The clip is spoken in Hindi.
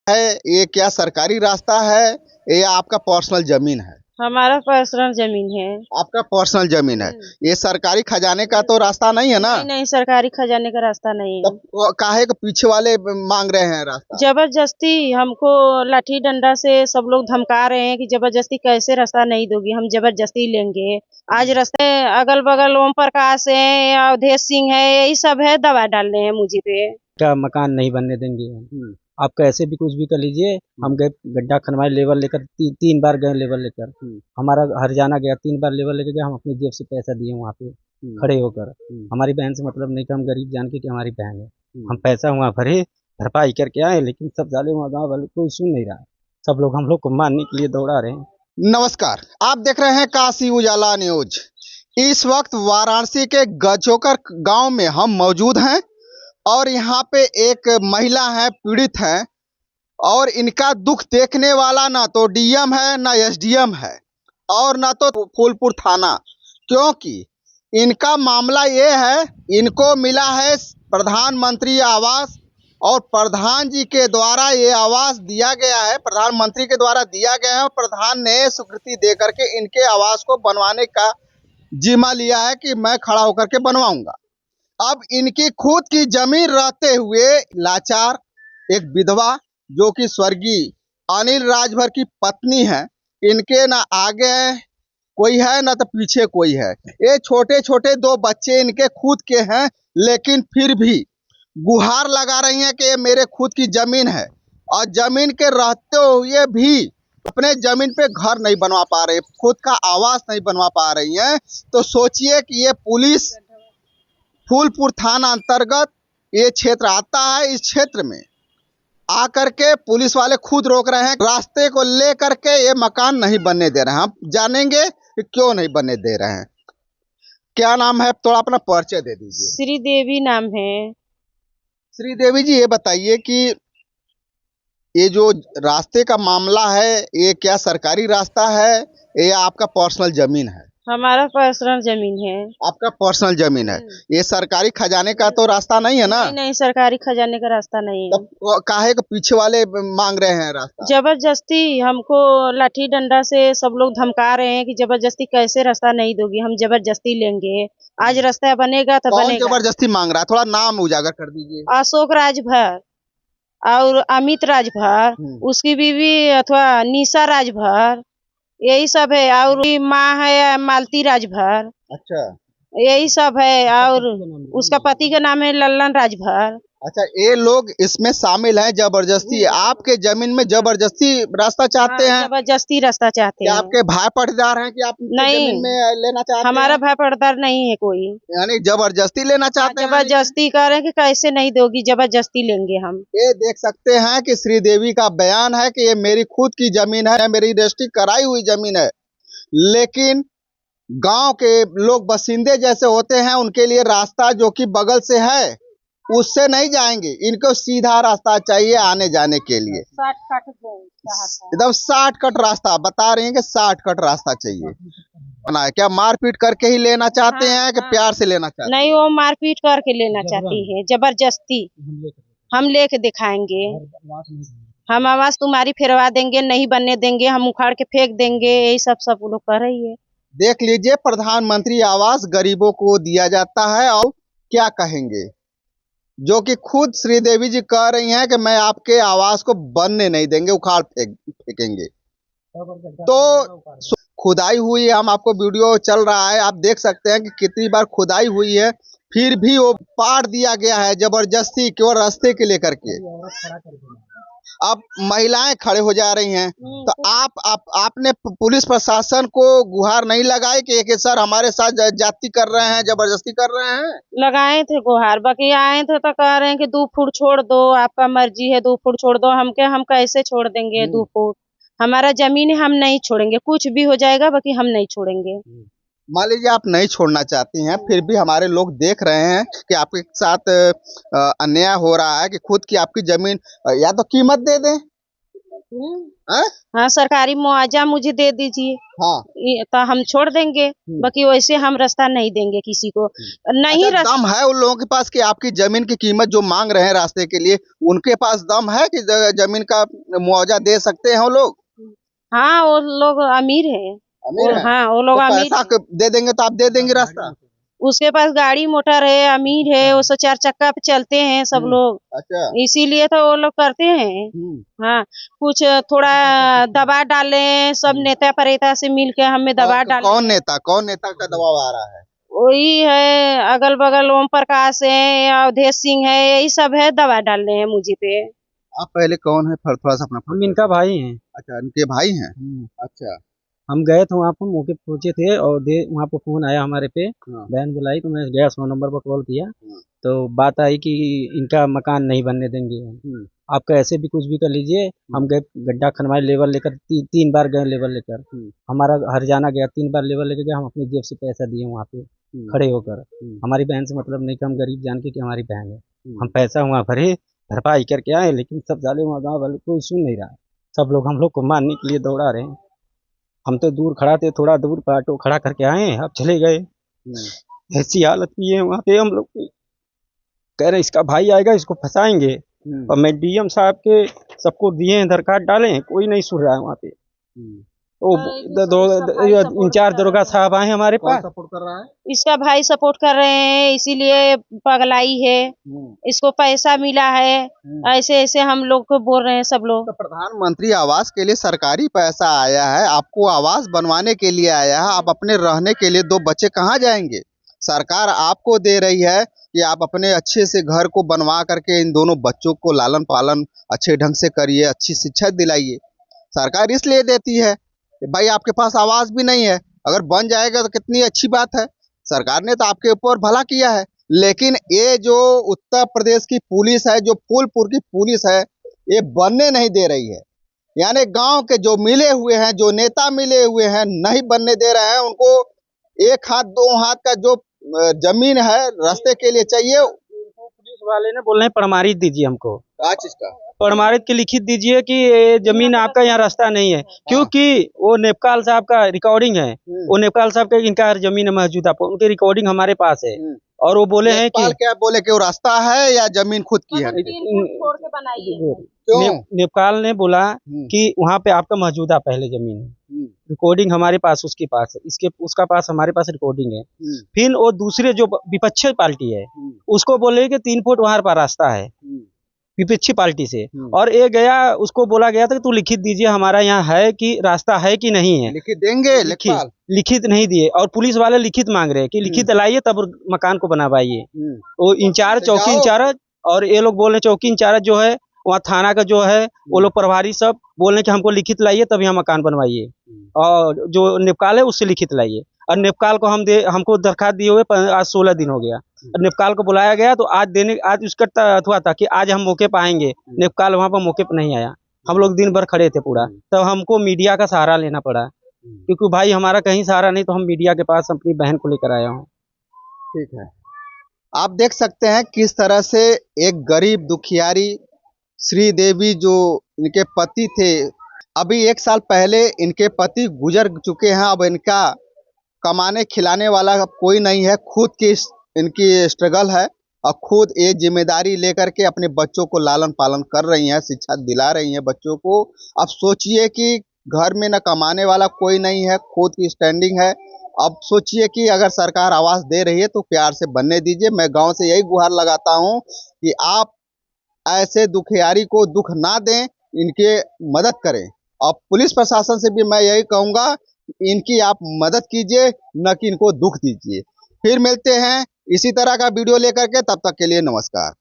है ये क्या सरकारी रास्ता है या आपका पर्सनल जमीन है? हमारा पर्सनल जमीन है। आपका पर्सनल जमीन है। ये सरकारी खजाने का तो रास्ता नहीं है ना? नहीं नहीं, सरकारी खजाने का रास्ता नहीं है। तब काहे के पीछे वाले मांग रहे हैं रास्ता? जबरदस्ती हमको लाठी डंडा से सब लोग धमका रहे हैं कि जबरदस्ती कैसे रास्ता नहीं दोगी, हम जबरदस्ती लेंगे। आज रास्ते अगल बगल ओम प्रकाश है, अवधेश सिंह है, यही सब है, दबा डाल रहे हैं मुझे पे। का मकान नहीं बनने देंगे। आप कैसे भी कुछ भी कर लीजिए। हम गए गड्ढा खनवाए लेबर लेकर, तीन बार गए लेबर लेकर। हमारा हरजाना गया, 3 बार लेबर लेकर गया। हम अपनी जेब से पैसा दिए वहाँ पे खड़े होकर। हमारी बहन से मतलब नहीं था, हम गरीब जान के कि हमारी बहन है। हम पैसा वहाँ भरे, भरपाई करके आए, लेकिन सब जाले वहाँ गाँव वाले कोई सुन नहीं रहा। सब लोग हम लोग को मारने के लिए दौड़ा रहे हैं। नमस्कार, आप देख रहे हैं काशी उजाला न्यूज। इस वक्त वाराणसी के गजोकर गांव में हम मौजूद हैं और यहाँ पे एक महिला है, पीड़ित है, और इनका दुख देखने वाला ना तो डीएम है ना एसडीएम है और ना तो फूलपुर थाना, क्योंकि इनका मामला ये है, इनको मिला है प्रधानमंत्री आवास और प्रधान जी के द्वारा ये आवास दिया गया है, प्रधानमंत्री के द्वारा दिया गया है और प्रधान ने स्वीकृति दे करके इनके आवास को बनवाने का जिम्मा लिया है कि मैं खड़ा होकर के बनवाऊंगा। अब इनकी खुद की जमीन रहते हुए लाचार एक विधवा जो कि स्वर्गीय अनिल राजभर की पत्नी है, इनके ना आगे कोई है ना तो पीछे कोई है। ये छोटे छोटे 2 बच्चे इनके खुद के हैं, लेकिन फिर भी गुहार लगा रही हैं कि ये मेरे खुद की जमीन है और जमीन के रहते हुए भी अपने जमीन पे घर नहीं बनवा पा रहे, खुद का आवास नहीं बनवा पा रही हैं। तो सोचिए कि ये पुलिस फूलपुर थाना अंतर्गत ये क्षेत्र आता है, इस क्षेत्र में आकर के पुलिस वाले खुद रोक रहे हैं, रास्ते को लेकर के ये मकान नहीं बनने दे रहे हैं। हम जानेंगे कि क्यों नहीं बनने दे रहे हैं। क्या नाम है, थोड़ा अपना परिचय दे दीजिए। श्रीदेवी नाम है। श्रीदेवी जी, ये बताइए कि ये जो रास्ते का मामला है ये क्या सरकारी रास्ता है या आपका पर्सनल जमीन है? हमारा पर्सनल जमीन है। आपका पर्सनल जमीन है। ये सरकारी खजाने का तो रास्ता नहीं है ना? नहीं नहीं, सरकारी खजाने का रास्ता नहीं है। तब काहे के पीछे वाले मांग रहे हैं रास्ता? जबरदस्ती हमको लाठी डंडा से सब लोग धमका रहे हैं कि जबरदस्ती कैसे रास्ता नहीं दोगी, हम जबरदस्ती लेंगे। आज रास्ता बनेगा तो कौन बनेगा। जबरदस्ती मांग रहा है, थोड़ा नाम उजागर कर दीजिए। अशोक राजभर और अमित राजभर, उसकी बीवी अथवा निशा राजभर, यही सब है। और माँ है मालती राजभर, अच्छा यही सब है। और उसका पति का नाम है लल्लन राजभर। अच्छा, ये लोग इसमें शामिल हैं जबरदस्ती, आपके जमीन में जबरदस्ती रास्ता चाहते हैं? जबरदस्ती रास्ता चाहते क्या हैं। आपके भाई पटदार हैं कि आप नहीं, जमीन में लेना चाहते हमारा हैं? भाई पड़दार नहीं है कोई। यानी जबरदस्ती लेना चाहते हैं? जबरदस्ती कर रहे हैं कि कैसे नहीं दोगी, जबरदस्ती लेंगे हम। ये देख सकते हैं कि श्रीदेवी का बयान है कि ये मेरी खुद की जमीन है, मेरी रजिस्ट्री कराई हुई जमीन है, लेकिन गांव के लोग बासिंदे जैसे होते हैं, उनके लिए रास्ता जो कि बगल से है उससे नहीं जाएंगे, इनको सीधा रास्ता चाहिए आने जाने के लिए। एकदम शॉर्टकट रास्ता बता रही हैं कि शॉर्टकट रास्ता चाहिए। क्या मारपीट करके ही लेना चाहते हैं कि प्यार से लेना चाहते हैं? नहीं, वो मारपीट करके लेना चाहती है, जबरदस्ती। हम लेके दिखाएंगे, हम आवाज तुम्हारी फिरवा देंगे, नहीं बनने देंगे, हम उखाड़ के फेंक देंगे, यही सब लोग कर रही है। देख लीजिए, प्रधानमंत्री आवास गरीबों को दिया जाता है और क्या कहेंगे, जो कि खुद श्रीदेवी जी कह रही हैं कि मैं आपके आवास को बनने नहीं देंगे, उखाड़ फेंकेंगे। तो खुदाई हुई है, हम आपको वीडियो चल रहा है, आप देख सकते हैं कि कितनी बार खुदाई हुई है, फिर भी वो पाड़ दिया गया है जबरदस्ती केवल रास्ते के लेकर के। अब महिलाएं खड़े हो जा रही हैं, तो आपने पुलिस प्रशासन को गुहार नहीं लगाई कि सर हमारे साथ जाति कर रहे हैं, जबरदस्ती कर रहे हैं? लगाए थे गुहार, बाकी आए थे तो कह रहे हैं कि 2 फुट छोड़ दो, आपका मर्जी है, 2 फुट छोड़ दो। हम कैसे छोड़ देंगे 2 फुट? हमारा जमीन है, हम नहीं छोड़ेंगे, कुछ भी हो जाएगा, बाकी हम नहीं छोड़ेंगे। मान लीजिए आप नहीं छोड़ना चाहती हैं, फिर भी हमारे लोग देख रहे हैं कि आपके साथ अन्याय हो रहा है कि खुद की आपकी जमीन या तो कीमत दे दें हाँ? हाँ, सरकारी मुआवजा मुझे दे दीजिए, हाँ। तो हम छोड़ देंगे। बाकी वैसे हम रास्ता नहीं देंगे किसी को। नहीं अच्छा, दम है उन लोगों के पास कि आपकी जमीन की कीमत जो मांग रहे हैं रास्ते के लिए, उनके पास दम है कि जमीन का मुआवजा दे सकते हैं वो लोग? हाँ, वो लोग अमीर है। अमीर है? हाँ, वो लोग तो अमीर पैसा दे देंगे तो आप दे देंगे रास्ता? उसके पास गाड़ी मोटर है, अमीर है, वो सब 4 चक्का पे चलते हैं सब लोग, अच्छा। इसीलिए तो वो लोग करते हैं। हाँ, कुछ थोड़ा दबाव डाले, सब नेता परेता से मिल के हमें दबाव डाले। कौन नेता का दबाव आ रहा है? वही है, अगल बगल ओम प्रकाश है, अवधेश सिंह है, यही सब है, दबाव डाल रहे हैं मुझे पे। आप पहले कौन है, थोड़ा सा अपना? हम इनका भाई हैं। अच्छा, इनके भाई हैं। अच्छा। हम गए थे वहाँ पर, मौके पे पहुंचे थे और वहाँ पर फोन आया हमारे पे, हाँ। बहन बुलाई तो मैं गया 100 नंबर पर कॉल किया। हाँ। तो बात आई कि इनका मकान नहीं बनने देंगे, आप कैसे भी कुछ भी कर लीजिए। हम गए गड्ढा खनवाए, लेबर लेकर 3 बार गए लेबर लेकर, हमारा हरजाना गया, 3 बार लेबर लेकर गया। हम अपनी जेब से पैसा दिए वहाँ पे खड़े होकर। हमारी बहन से मतलब नहीं कि हम गरीब जान के कि हमारी बहन है, हम पैसा वहाँ भरे, भरपाई करके आए। लेकिन सब जाले वहाँ गाँव वाले कोई सुन नहीं रहा, सब लोग हम लोग को मारने के लिए दौड़ा रहे हैं। हम तो दूर खड़ा थे, थोड़ा दूर पर ऑटो खड़ा करके आए, अब चले गए। ऐसी हालत की है वहाँ पे हम लोग की। कह रहे इसका भाई आएगा, इसको फंसाएंगे। और मैं डीएम साहब के सबको दिए हैं, दरखास्त डाले हैं, कोई नहीं सुन रहा है वहाँ पे। तो इंचार्ज दरोगा साहब आए हमारे पास। सपोर्ट कर रहा है? इसका भाई सपोर्ट कर रहे हैं, इसीलिए पगलाई है, इसको पैसा मिला है, ऐसे ऐसे हम लोग को बोल रहे हैं सब लोग। तो प्रधानमंत्री आवास के लिए सरकारी पैसा आया है, आपको आवास बनवाने के लिए आया है, आप अपने रहने के लिए 2 बच्चे कहाँ जाएंगे? सरकार आपको दे रही है कि आप अपने अच्छे से घर को बनवा करके इन दोनों बच्चों को लालन पालन अच्छे ढंग से करिए, अच्छी शिक्षा दिलाइए। सरकार इसलिए देती है कि भाई आपके पास आवास भी नहीं है, अगर बन जाएगा तो कितनी अच्छी बात है। सरकार ने तो आपके ऊपर भला किया है। लेकिन ये जो उत्तर प्रदेश की पुलिस है, जो फूलपुर की पुलिस है, ये बनने नहीं दे रही है। यानी गांव के जो मिले हुए हैं, जो नेता मिले हुए हैं, नहीं बनने दे रहे हैं। उनको 1 हाथ 2 हाथ का जो जमीन है रास्ते के लिए चाहिए। पुलिस वाले ने बोल रहे हैं प्रमाणित दीजिए हमको। क्या चीज का प्रमाणित के लिखित दीजिए कि ये जमीन आपका यहाँ रास्ता नहीं है, क्योंकि वो नेपाल साहब का रिकॉर्डिंग है, वो नेपाल साहब का इनका जमीन मौजूद है, उनकी रिकॉर्डिंग हमारे पास है। और वो बोले हैं कि क्या बोले कि वो रास्ता है या जमीन खुद की है? नेपाल ने बोला कि वहाँ पे आपका मौजूदा पहले जमीन है, रिकॉर्डिंग हमारे पास उसके पास है, उसका पास हमारे पास रिकॉर्डिंग है। फिर वो दूसरे जो विपक्षी पार्टी है उसको बोले कि 3 फुट वहाँ पर रास्ता है विपक्षी पार्टी से, और ये गया, उसको बोला गया था कि तू लिखित दीजिए हमारा यहाँ है कि रास्ता है कि नहीं है। लिखित देंगे? लिखित नहीं दिए, और पुलिस वाले लिखित मांग रहे हैं कि लिखित लाइए तब मकान को बनवाइए। वो इंचार्ज, चौकी इंचार्ज, और ये लोग बोल रहे चौकी इंचार्ज जो है वहाँ थाना का जो है, वो लोग प्रभारी सब बोल रहे कि हमको लिखित लाइए तब यहाँ मकान बनवाइए, और जो नेपाल है उससे लिखित लाइए। और नेपाल को हमको दरखास्त दिए हुए आज 16 दिन हो गया। नेपाल को बुलाया गया तो आज उसका अथवा था कि आज हम मौके पर आएंगे, नेपाल वहाँ पर मौके पर नहीं आया। हम लोग दिन भर खड़े थे पूरा, तब हमको मीडिया का सहारा लेना पड़ा, क्योंकि भाई हमारा कहीं सहारा नहीं, तो हम मीडिया के पास अपनी बहन को लेकर आया हूँ। ठीक है, आप देख सकते हैं किस तरह से एक गरीब दुखियारी श्रीदेवी, जो इनके पति थे, अभी 1 साल पहले इनके पति गुजर चुके हैं। अब इनका कमाने खिलाने वाला कोई नहीं है, खुद की इनकी स्ट्रगल है और खुद ये जिम्मेदारी लेकर के अपने बच्चों को लालन पालन कर रही हैं, शिक्षा दिला रही हैं बच्चों को। अब सोचिए कि घर में न कमाने वाला कोई नहीं है, खुद की स्टैंडिंग है। अब सोचिए कि अगर सरकार आवास दे रही है तो प्यार से बनने दीजिए। मैं गांव से यही गुहार लगाता हूं कि आप ऐसे दुखियारी को दुख ना दें, इनके मदद करें। और पुलिस प्रशासन से भी मैं यही कहूँगा, इनकी आप मदद कीजिए, न कि इनको दुख दीजिए। फिर मिलते हैं इसी तरह का वीडियो लेकर के, तब तक के लिए नमस्कार।